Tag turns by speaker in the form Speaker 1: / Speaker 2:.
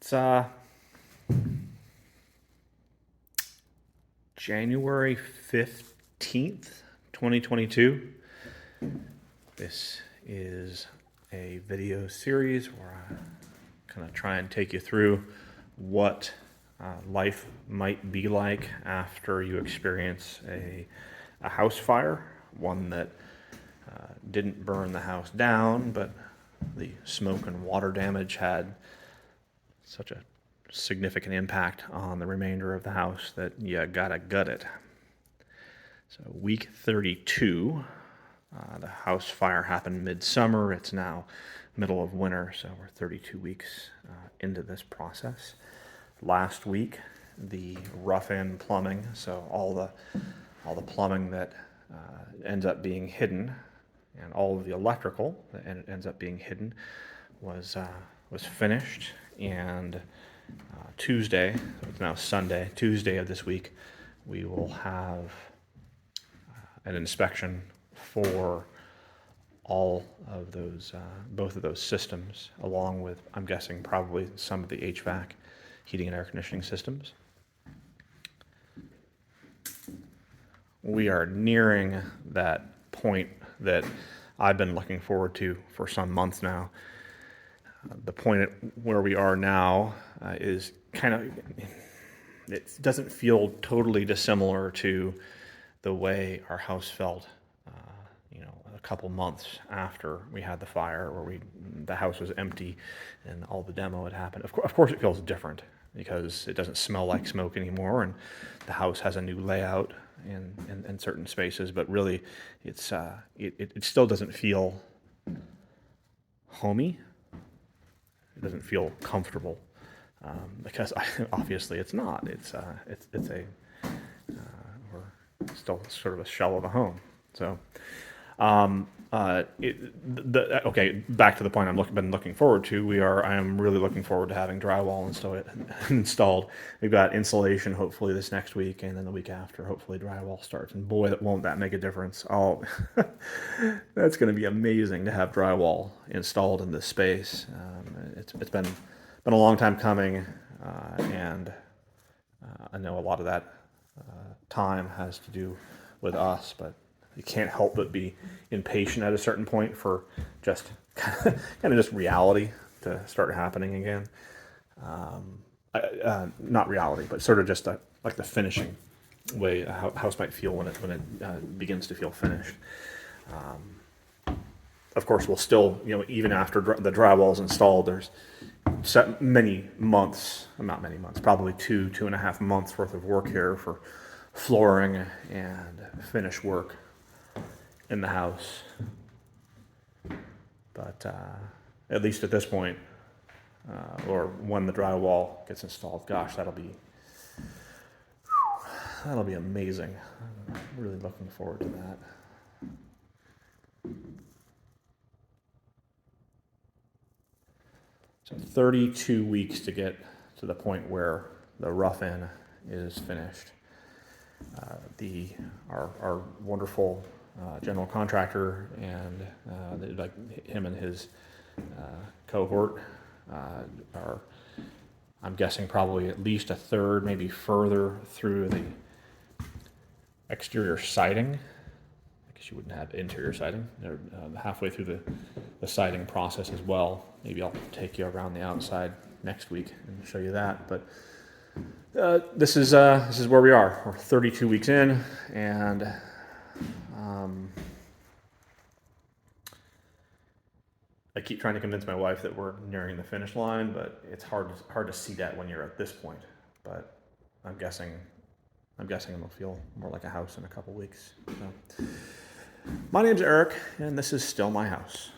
Speaker 1: It's January 15th, 2022. This is a video series where I kind of try and take you through what life might be like after you experience a house fire, one that didn't burn the house down, but the smoke and water damage had such a significant impact on the remainder of the house that you gotta gut it. So week 32, the house fire happened midsummer. It's now middle of winter, so we're 32 weeks into this process. Last week, the rough-in plumbing, so all the plumbing that ends up being hidden, and all of the electrical that ends up being hidden, was finished. And Tuesday, so it's now Sunday, Tuesday of this week, we will have an inspection for all of those, both of those systems, along with, I'm guessing, probably some of the HVAC, heating and air conditioning systems. We are nearing that point that I've been looking forward to for some months now. The point at where we are now is kind of, it doesn't feel totally dissimilar to the way our house felt, a couple months after we had the fire, where the house was empty and all the demo had happened. Of course it feels different because it doesn't smell like smoke anymore, and the house has a new layout in certain spaces, but really it still doesn't feel homey. It doesn't feel comfortable, because obviously it's not. We're still sort of a shell of a home. So, okay, back to the point been looking forward to. I am really looking forward to having drywall installed. We've got insulation hopefully this next week, and then the week after hopefully drywall starts. And boy, won't that make a difference! That's going to be amazing to have drywall installed in this space. It's been a long time coming, and I know a lot of that time has to do with us, but you can't help but be impatient at a certain point for just kind of just reality to start happening again. Not reality, but sort of just like the finishing way a house might feel when it begins to feel finished. Of course, we'll still, even after the drywall is installed, there's many months, not many months, probably 2.5 months worth of work here for flooring and finish work in the house. But at least at this point, or when the drywall gets installed, gosh, that'll be amazing. I'm really looking forward to that. So 32 weeks to get to the point where the rough-in is finished. Our wonderful general contractor and him and his cohort are, I'm guessing, probably at least a third, maybe further through the exterior siding, because you wouldn't have interior siding. They're halfway through the siding process as well. Maybe I'll take you around the outside next week and show you that. But this is where we are. We're 32 weeks in, and I keep trying to convince my wife that we're nearing the finish line, but it's hard to see that when you're at this point. But I'm guessing it'll feel more like a house in a couple weeks. So, my name's Eric, and this is Still My House.